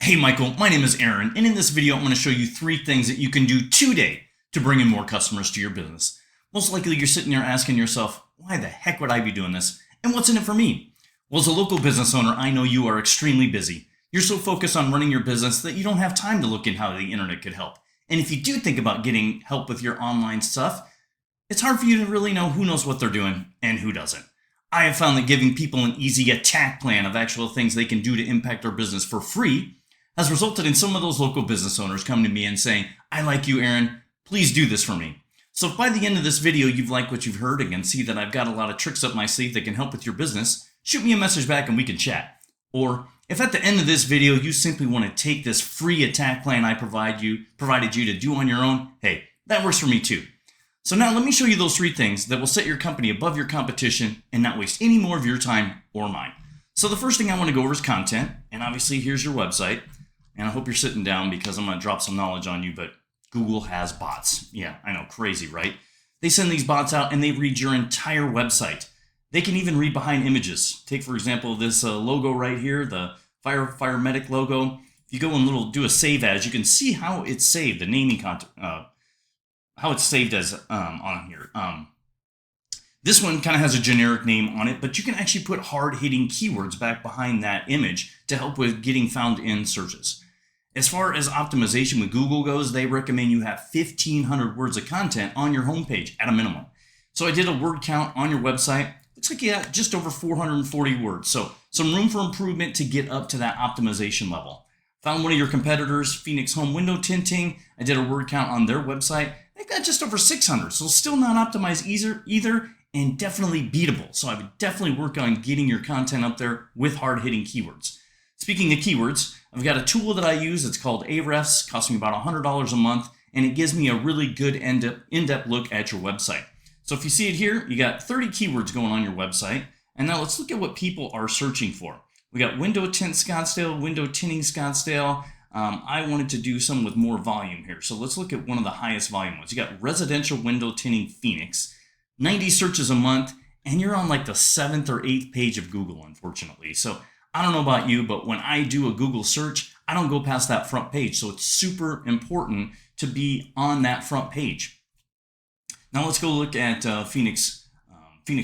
Hey Michael, my name is Aaron, and in this video I'm going to show you 3 things that you can do today to bring in more customers to your business. Most likely you're sitting there asking yourself, why the heck would I be doing this? And what's in it for me? Well, as a local business owner, I know you are extremely busy. You're so focused on running your business that you don't have time to look in how the internet could help. And if you do think about getting help with your online stuff, it's hard for you to really know who knows what they're doing and who doesn't. I have found that giving people an easy attack plan of actual things they can do to impact their business for free has resulted in some of those local business owners coming to me and saying, I like you, Aaron, please do this for me. So if by the end of this video you've liked what you've heard and can see that I've got a lot of tricks up my sleeve that can help with your business, shoot me a message back and we can chat. Or if at the end of this video you simply want to take this free attack plan I provided you to do on your own, hey, that works for me too. So now let me show you those 3 things that will set your company above your competition and not waste any more of your time or mine. So the first thing I want to go over is content, and obviously here's your website. And I hope you're sitting down because I'm going to drop some knowledge on you, but Google has bots. Yeah, I know, crazy, right? They send these bots out and they read your entire website. They can even read behind images. Take, for example, this logo right here, the fire medic logo. If you go and do a save as, you can see how it's saved, the naming content, how it's saved as on here. This one kind of has a generic name on it, but you can actually put hard-hitting keywords back behind that image to help with getting found in searches. As far as optimization with Google goes, they recommend you have 1,500 words of content on your homepage at a minimum. So I did a word count on your website. Looks like you got just over 440 words. So some room for improvement to get up to that optimization level. Found one of your competitors, Phoenix Home Window Tinting. I did a word count on their website. They've got just over 600. So still not optimized either and definitely beatable. So I would definitely work on getting your content up there with hard-hitting keywords. Speaking of keywords, I've got a tool that I use. It's called Ahrefs. Costs me about $100 a month, and it gives me a really good in-depth look at your website. So if you see it here, you got 30 keywords going on your website. And now let's look at what people are searching for. We got window tint Scottsdale, window tinting Scottsdale. I wanted to do some with more volume here. So let's look at one of the highest volume ones. You got residential window tinting Phoenix, 90 searches a month, and you're on like the 7th or 8th page of Google, unfortunately. So I don't know about you, but when I do a Google search, I don't go past that front page. So it's super important to be on that front page. Now let's go look at Phoenix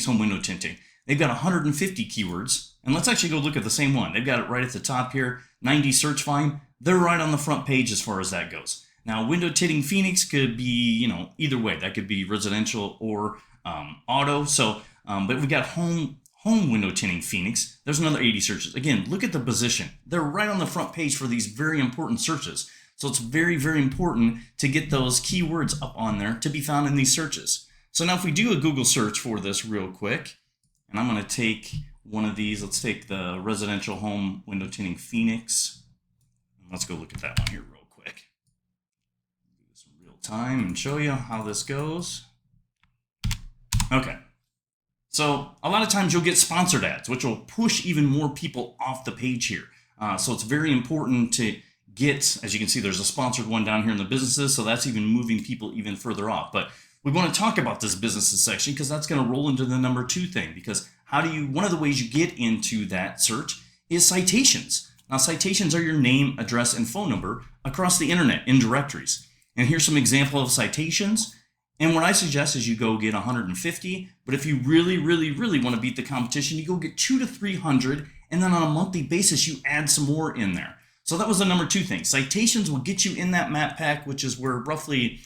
Home Window Tinting. They've got 150 keywords, and let's actually go look at the same one. They've got it right at the top here, 90 search volume. They're right on the front page as far as that goes. Now, window tinting Phoenix could be, either way. That could be residential or auto. So, but we got home window tinting Phoenix. There's another 80 searches. Again, look at the position. They're right on the front page for these very important searches. So it's very, very important to get those keywords up on there to be found in these searches. So now if we do a Google search for this real quick, and I'm going to take one of these. Let's take the residential home window tinting Phoenix. Let's go look at that one here real quick. Do this in real time and show you how this goes. Okay. So a lot of times you'll get sponsored ads, which will push even more people off the page here. So it's very important to get, as you can see, there's a sponsored one down here in the businesses. So that's even moving people even further off. But we want to talk about this businesses section because that's going to roll into the number 2 thing. Because one of the ways you get into that search is citations. Now, citations are your name, address, and phone number across the internet in directories. And here's some example of citations. And what I suggest is you go get 150. But if you really, really, really want to beat the competition, you go get 200 to 300. And then on a monthly basis, you add some more in there. So that was the number 2 thing. Citations will get you in that map pack, which is where roughly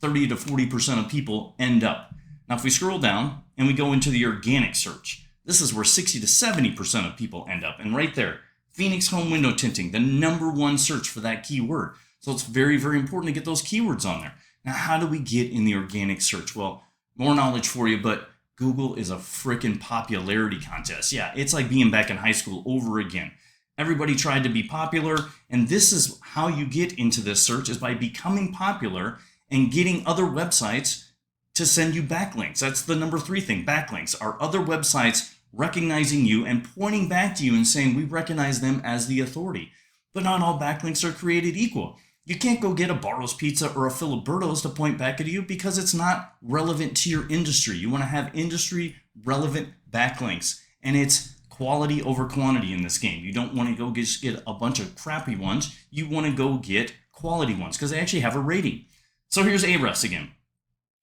30 to 40% of people end up. Now, if we scroll down and we go into the organic search, this is where 60 to 70% of people end up. And right there, Phoenix Home Window Tinting, the number 1 search for that keyword. So it's very, very important to get those keywords on there. Now, how do we get in the organic search? Well, more knowledge for you, but Google is a freaking popularity contest. Yeah, it's like being back in high school over again. Everybody tried to be popular, and this is how you get into this search is by becoming popular and getting other websites to send you backlinks. That's the number 3 thing, backlinks. Are other websites recognizing you and pointing back to you and saying, we recognize them as the authority. But not all backlinks are created equal. You can't go get a Barro's Pizza or a Filiberto's to point back at you because it's not relevant to your industry. You want to have industry relevant backlinks, and it's quality over quantity in this game. You don't want to go just get a bunch of crappy ones. You want to go get quality ones because they actually have a rating. So here's Ahrefs again.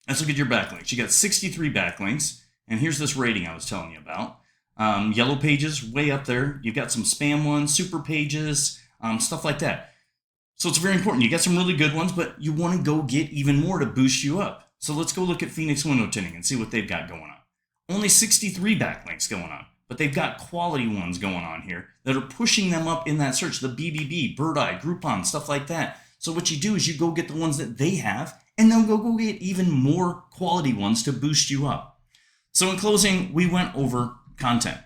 Let's look at your backlinks. You got 63 backlinks, and here's this rating I was telling you about. Yellow pages, way up there. You've got some spam ones, super pages, stuff like that. So it's very important. You got some really good ones, but you want to go get even more to boost you up. So let's go look at Phoenix Window Tinting and see what they've got going on. Only 63 backlinks going on, but they've got quality ones going on here that are pushing them up in that search. The BBB, Bird Eye, Groupon, stuff like that. So what you do is you go get the ones that they have, and then go get even more quality ones to boost you up. So in closing, we went over content.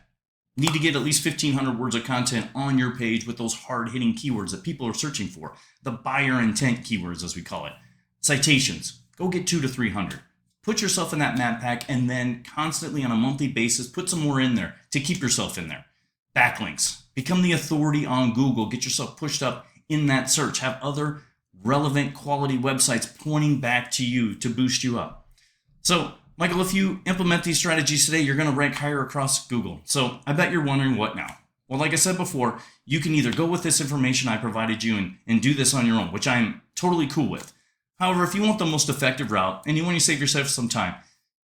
You need to get at least 1,500 words of content on your page with those hard-hitting keywords that people are searching for. The buyer intent keywords, as we call it. Citations, go get 200 to 300. Put yourself in that map pack, and then constantly on a monthly basis, put some more in there to keep yourself in there. Backlinks, become the authority on Google. Get yourself pushed up in that search. Have other relevant quality websites pointing back to you to boost you up. So, Michael, if you implement these strategies today, you're going to rank higher across Google. So I bet you're wondering what now? Well, like I said before, you can either go with this information I provided you and do this on your own, which I'm totally cool with. However, if you want the most effective route and you want to save yourself some time,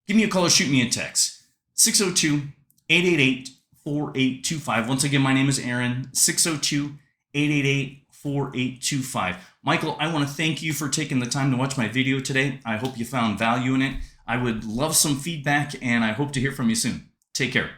give me a call or shoot me a text. 602-888-4825. Once again, my name is Aaron. 602-888-4825. Michael, I want to thank you for taking the time to watch my video today. I hope you found value in it. I would love some feedback, and I hope to hear from you soon. Take care.